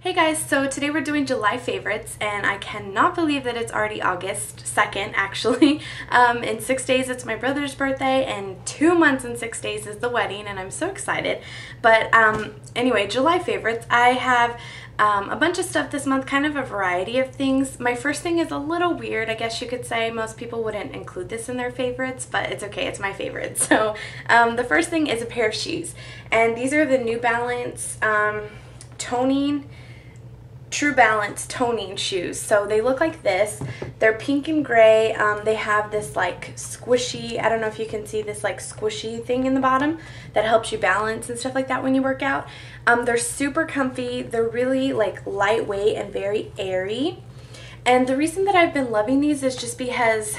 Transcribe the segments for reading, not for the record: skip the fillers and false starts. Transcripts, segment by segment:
Hey guys, so today we're doing July favorites and I cannot believe that it's already August 2nd actually. In 6 days it's my brother's birthday and 2 months and 6 days is the wedding and I'm so excited. But anyway, July favorites. I have a bunch of stuff this month, kind of a variety of things. My first thing is a little weird, I guess you could say. Most people wouldn't include this in their favorites, but it's okay, it's my favorite. So the first thing is a pair of shoes. And these are the New Balance True Balance toning shoes. So they look like this. They're pink and gray. They have this like squishy, I don't know if you can see this like squishy thing in the bottom that helps you balance and stuff like that when you work out. They're super comfy. They're really like lightweight and very airy. And the reason that I've been loving these is just because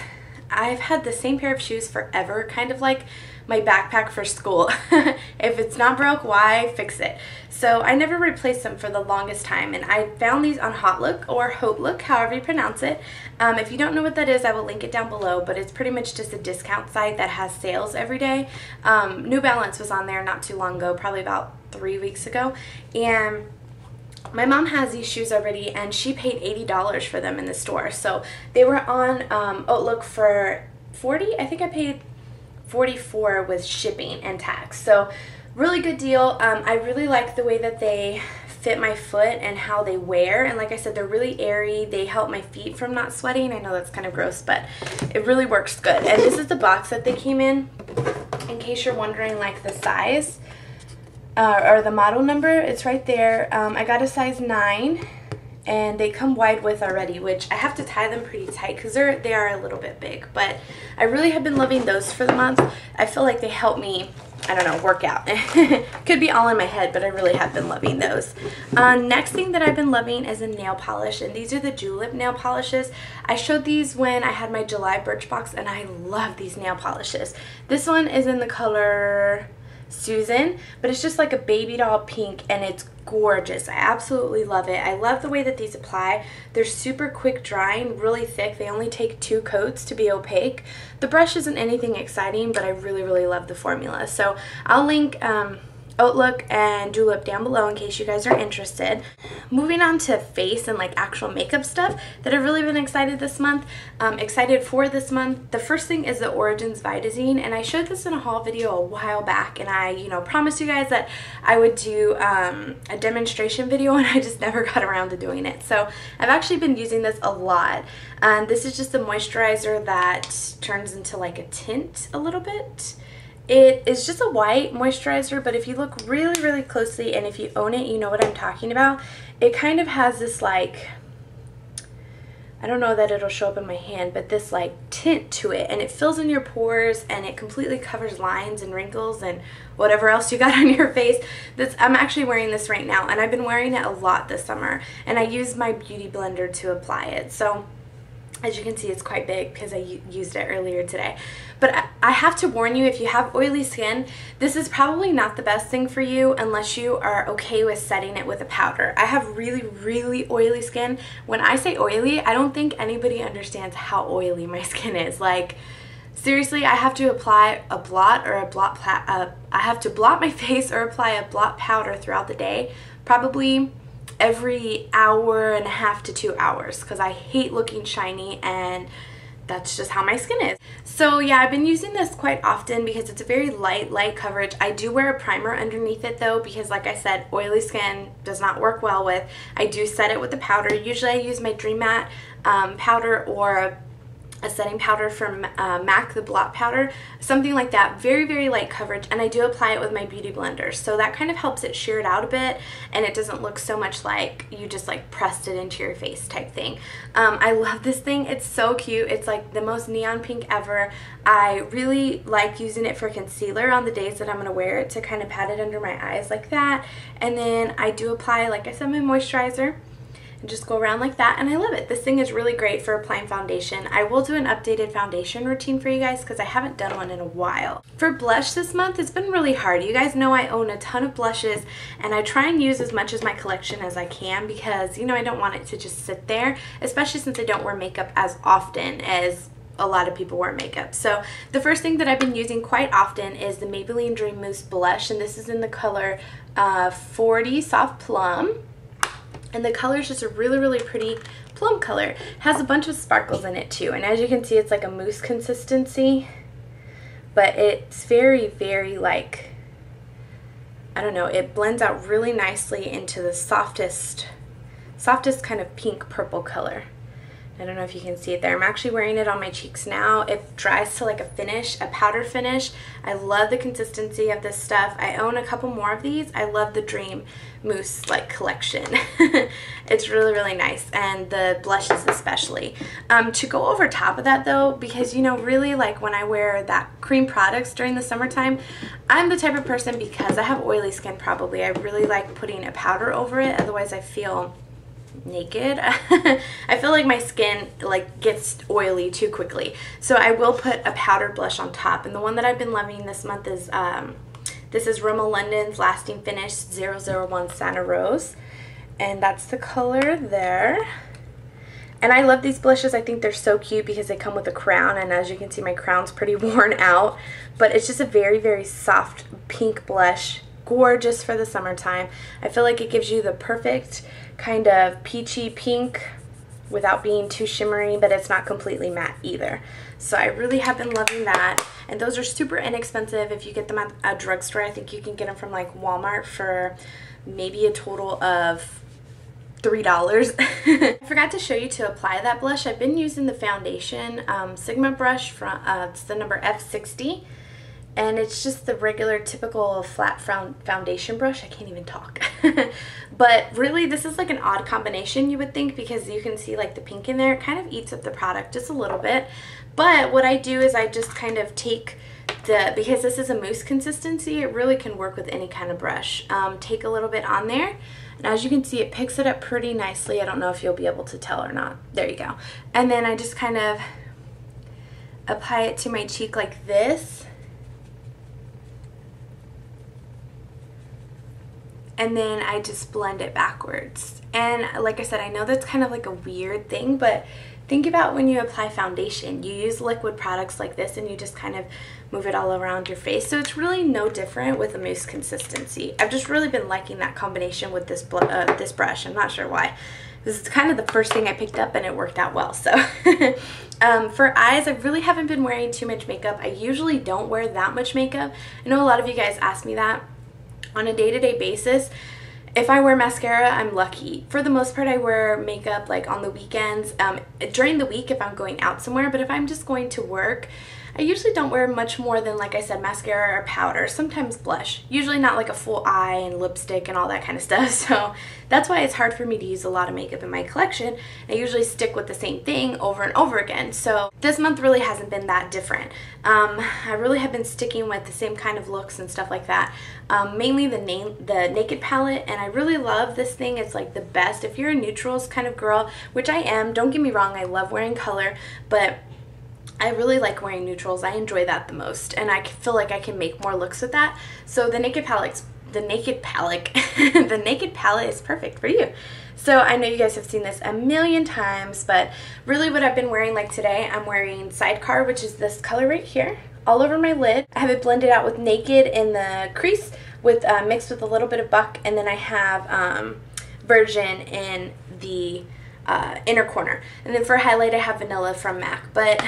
I've had the same pair of shoes forever, kind of like my backpack for school. If it's not broke, why fix it? So I never replaced them for the longest time, and I found these on HotLook or HotLook, however you pronounce it. If you don't know what that is, I will link it down below, but it's pretty much just a discount site that has sales every day. New Balance was on there not too long ago, probably about 3 weeks ago, and my mom has these shoes already and she paid $80 for them in the store. So they were on HotLook for $40. I think I paid $44 with shipping and tax. So really good deal. I really like the way that they fit my foot and how they wear, and like I said, they're really airy. They help my feet from not sweating. I know that's kind of gross, but it really works good. And this is the box that they came in case you're wondering like the size. Or the model number, it's right there. I got a size 9 and they come wide width already, which I have to tie them pretty tight because they are a little bit big, but I really have been loving those for the month. I feel like they help me, I don't know, work out. Could be all in my head, but I really have been loving those. Next thing that I've been loving is a nail polish, and these are the Julep nail polishes. I showed these when I had my July Birchbox, and I love these nail polishes. This one is in the color Susan, but it's just like a baby doll pink and it's gorgeous. I absolutely love it. I love the way that these apply. They're super quick drying, really thick. They only take 2 coats to be opaque. The brush isn't anything exciting, but I really love the formula. So I'll link HotLook and Julep down below in case you guys are interested. Moving on to face and like actual makeup stuff that I've really been excited for this month. The first thing is the Origins Vitazine, and I showed this in a haul video a while back, and I promised you guys that I would do a demonstration video, and I just never got around to doing it. So I've actually been using this a lot. This is just a moisturizer that turns into like a tint a little bit. It is just a white moisturizer, but if you look really closely and if you own it, you know what I'm talking about. It kind of has this like, I don't know that it'll show up in my hand, but this like tint to it, and it fills in your pores and it completely covers lines and wrinkles and whatever else you got on your face. I'm actually wearing this right now, and I've been wearing it a lot this summer, and I use my beauty blender to apply it. So as you can see, it's quite big because I used it earlier today. But I have to warn you, if you have oily skin, this is probably not the best thing for you unless you are okay with setting it with a powder. I have really oily skin. When I say oily, I don't think anybody understands how oily my skin is. Like, seriously, I have to apply a blot or I have to blot my face or apply a blot powder throughout the day, probably every hour and a half to 2 hours, because I hate looking shiny, and that's just how my skin is. So yeah, I've been using this quite often because it's a very light coverage. I do wear a primer underneath it though, because like I said, oily skin does not work well with. I do set it with the powder. Usually I use my Dream Matte powder or a setting powder from MAC, the blot powder, something like that. Very light coverage, and I do apply it with my beauty blender, so that kind of helps it sheer it out a bit, and it doesn't look so much like you just like pressed it into your face type thing. I love this thing. It's so cute. It's like the most neon pink ever. I really like using it for concealer on the days that I'm gonna wear it, to kind of pat it under my eyes like that, and then I do apply, like I said, my moisturizer and just go around like that, and I love it. This thing is really great for applying foundation. I will do an updated foundation routine for you guys because I haven't done one in a while. For blush this month, it's been really hard. You guys know I own a ton of blushes, and I try and use as much of my collection as I can because, I don't want it to just sit there, especially since I don't wear makeup as often as a lot of people wear makeup. So the first thing that I've been using quite often is the Maybelline Dream Mousse blush, and this is in the color 40 Soft Plum. And the color is just a really, really pretty plum color. It has a bunch of sparkles in it too. And as you can see, it's like a mousse consistency. But it's very, very like, I don't know, it blends out really nicely into the softest kind of pink purple color. I don't know if you can see it there. I'm actually wearing it on my cheeks now. It dries to like a finish, a powder finish. I love the consistency of this stuff. I own a couple more of these. I love the Dream Mousse like collection. It's really, really nice, and the blushes especially. To go over top of that though, because you know, really like when I wear that cream products during the summertime, I'm the type of person, because I have oily skin probably, I really like putting a powder over it, otherwise I feel naked. I feel like my skin like gets oily too quickly, so I will put a powdered blush on top. And the one that I've been loving this month is this is Rimmel London's Lasting Finish 001 Santa Rose, and that's the color there. And I love these blushes. I think they're so cute because they come with a crown, and as you can see, my crown's pretty worn out, but it's just a very, very soft pink blush. Gorgeous for the summertime. I feel like it gives you the perfect kind of peachy pink without being too shimmery, but it's not completely matte either. So I really have been loving that. And those are super inexpensive. If you get them at a drugstore, I think you can get them from like Walmart for maybe a total of $3. I forgot to show you to apply that blush. I've been using the foundation Sigma brush from it's the number F60. And it's just the regular typical flat foundation brush. I can't even talk. But really, this is like an odd combination, you would think, because you can see like the pink in there. It kind of eats up the product just a little bit. But what I do is I just kind of take because this is a mousse consistency, it really can work with any kind of brush. Take a little bit on there. And as you can see, it picks it up pretty nicely. I don't know if you'll be able to tell or not. There you go. And then I just kind of apply it to my cheek like this. And then I just blend it backwards. And like I said, I know that's kind of like a weird thing, but think about when you apply foundation. You use liquid products like this and you just kind of move it all around your face. So it's really no different with a mousse consistency. I've just really been liking that combination with this brush. I'm not sure why. This is kind of the first thing I picked up and it worked out well. So for eyes, I really haven't been wearing too much makeup. I usually don't wear that much makeup. I know a lot of you guys ask me that. On a day-to-day basis, if I wear mascara, I'm lucky. For the most part, I wear makeup like on the weekends, during the week if I'm going out somewhere, but if I'm just going to work, I usually don't wear much more than, like I said, mascara or powder, sometimes blush. Usually not like a full eye and lipstick and all that kind of stuff, so that's why it's hard for me to use a lot of makeup in my collection. I usually stick with the same thing over and over again, so this month really hasn't been that different. I really have been sticking with the same kind of looks and stuff like that. Mainly the Naked palette, and I really love this thing. It's like the best if you're a neutrals kind of girl, which I am. Don't get me wrong, I love wearing color, but I really like wearing neutrals. I enjoy that the most, and I feel like I can make more looks with that. So the Naked palette is perfect for you. So I know you guys have seen this a million times, but really what I've been wearing, like today, I'm wearing Sidecar, which is this color right here, all over my lid. I have it blended out with Naked in the crease, with mixed with a little bit of Buck, and then I have Virgin in the inner corner. And then for highlight, I have Vanilla from MAC. But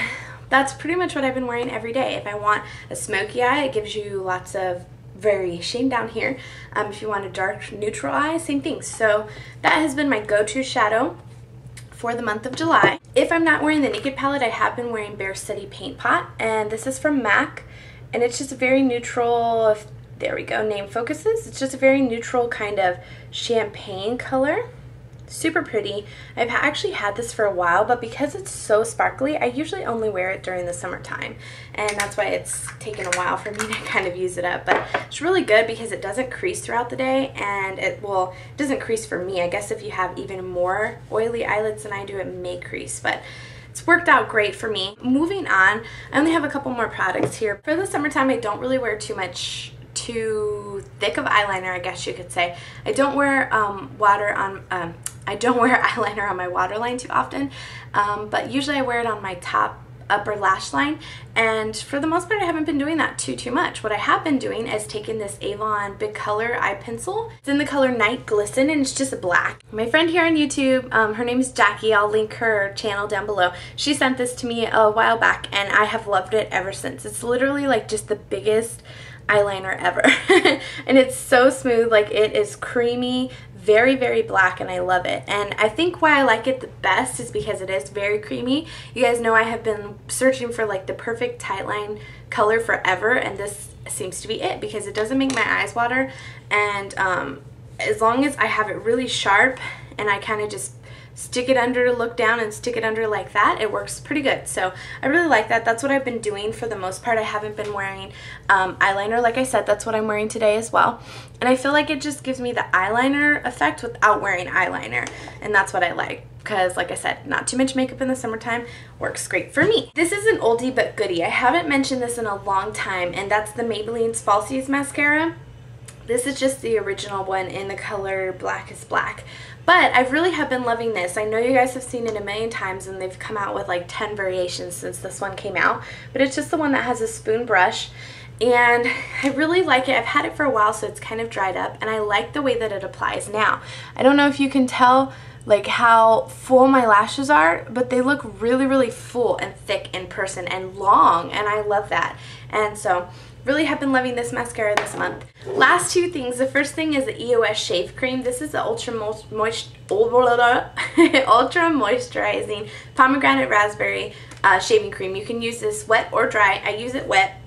that's pretty much what I've been wearing every day. If I want a smoky eye, it gives you lots of variation down here. If you want a dark neutral eye, same thing. So that has been my go-to shadow for the month of July. If I'm not wearing the Naked palette, I have been wearing Bare City Paint Pot, and this is from MAC, and it's just a very neutral, if there we go, name focuses. It's just a very neutral kind of champagne color. Super pretty. I've actually had this for a while, but because it's so sparkly, I usually only wear it during the summertime, and that's why it's taken a while for me to kind of use it up. But it's really good because it doesn't crease throughout the day, and it doesn't crease for me. I guess if you have even more oily eyelids than I do, it may crease, but it's worked out great for me. Moving on, I only have a couple more products here. For the summertime, I don't really wear too thick of eyeliner, I guess you could say. I don't wear I don't wear eyeliner on my waterline too often, but usually I wear it on my top upper lash line, and for the most part I haven't been doing that too much. What I have been doing is taking this Avon Big Color eye pencil. It's in the color Night Glisten, and it's just black. My friend here on YouTube, her name is Jackie, I'll link her channel down below. She sent this to me a while back and I have loved it ever since. It's literally like just the biggest eyeliner ever. And it's so smooth, like it is creamy, very black, and I love it. And I think why I like it the best is because it is very creamy. You guys know I have been searching for like the perfect tightline color forever, and this seems to be it because it doesn't make my eyes water, and as long as I have it really sharp and I kind of just stick it under, look down and stick it under like that, it works pretty good. So I really like that. That's what I've been doing for the most part. I haven't been wearing eyeliner. Like I said, that's what I'm wearing today as well. And I feel like it just gives me the eyeliner effect without wearing eyeliner. And that's what I like. Because like I said, not too much makeup in the summertime works great for me. This is an oldie but goodie. I haven't mentioned this in a long time, and that's the Maybelline's Falsies mascara. This is just the original one in the color Black is Black. But I really have been loving this. I know you guys have seen it a million times, and they've come out with like 10 variations since this one came out. But it's just the one that has a spoon brush. And I really like it. I've had it for a while, so it's kind of dried up. And I like the way that it applies now. I don't know if you can tell like how full my lashes are, but they look really full and thick in person and long. And I love that. And so really have been loving this mascara this month. Last two things. The first thing is the EOS Shave Cream. This is the ultra moisturizing pomegranate raspberry shaving cream. You can use this wet or dry. I use it wet.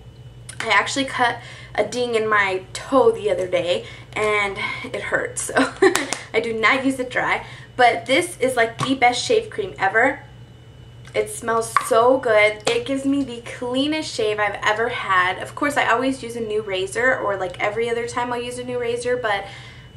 I actually cut a ding in my toe the other day and it hurts, so I do not use it dry. But this is like the best shave cream ever. It smells so good. It gives me the cleanest shave I've ever had. Of course, I always use a new razor, or like every other time I'll use a new razor,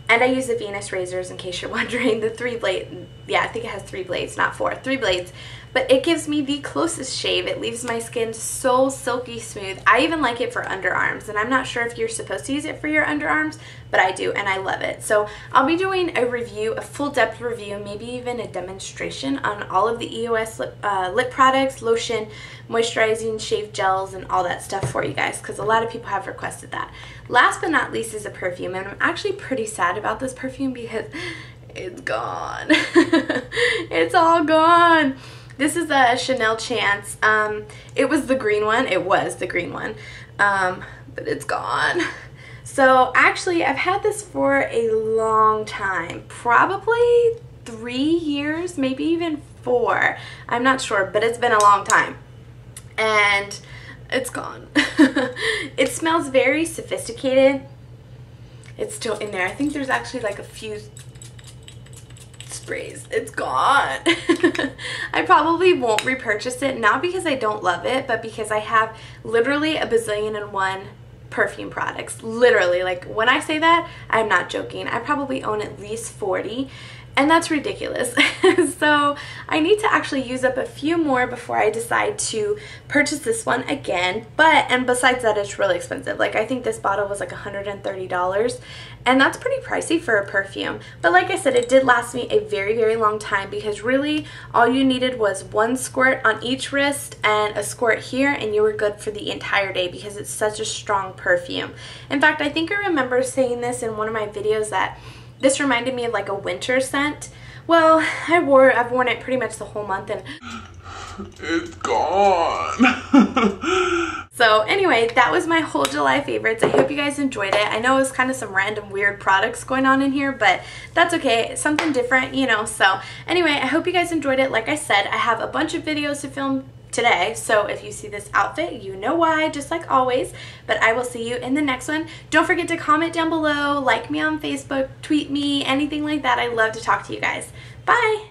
and I use the Venus razors in case you're wondering. The 3 blade, yeah, I think it has 3 blades, not 4, 3 blades. But it gives me the closest shave. It leaves my skin so silky smooth. I even like it for underarms, and I'm not sure if you're supposed to use it for your underarms, but I do, and I love it. So I'll be doing a review, a full depth review, maybe even a demonstration on all of the EOS lip products, lotion, moisturizing shave gels, and all that stuff for you guys, because a lot of people have requested that. Last but not least is a perfume, and I'm actually pretty sad about this perfume because it's gone. It's all gone. This is a Chanel Chance. It was the green one. It was the green one. But it's gone. So actually, I've had this for a long time. Probably 3 years, maybe even 4. I'm not sure, but it's been a long time. And it's gone. It smells very sophisticated. It's still in there. I think there's actually like a few sprays. It's gone. I probably won't repurchase it, not because I don't love it, but because I have literally a bazillion-and-one perfume products. Literally, like when I say that, I'm not joking. I probably own at least 40, and that's ridiculous. So I need to actually use up a few more before I decide to purchase this one again. And besides that, it's really expensive. Like I think this bottle was like $130, and that's pretty pricey for a perfume. But like I said, it did last me a very long time, because really all you needed was 1 squirt on each wrist and a squirt here, and you were good for the entire day because it's such a strong perfume. In fact, I think I remember saying this in one of my videos that this reminded me of like a winter scent. Well, I've worn it pretty much the whole month, and it's gone. So anyway, that was my whole July favorites. I hope you guys enjoyed it. I know it was kind of some random weird products going on in here, but that's okay. It's something different, you know. So anyway, I hope you guys enjoyed it. Like I said, I have a bunch of videos to film today, so if you see this outfit, you know why, just like always. But I will see you in the next one. Don't forget to comment down below, like me on Facebook, tweet me, anything like that. I love to talk to you guys. Bye!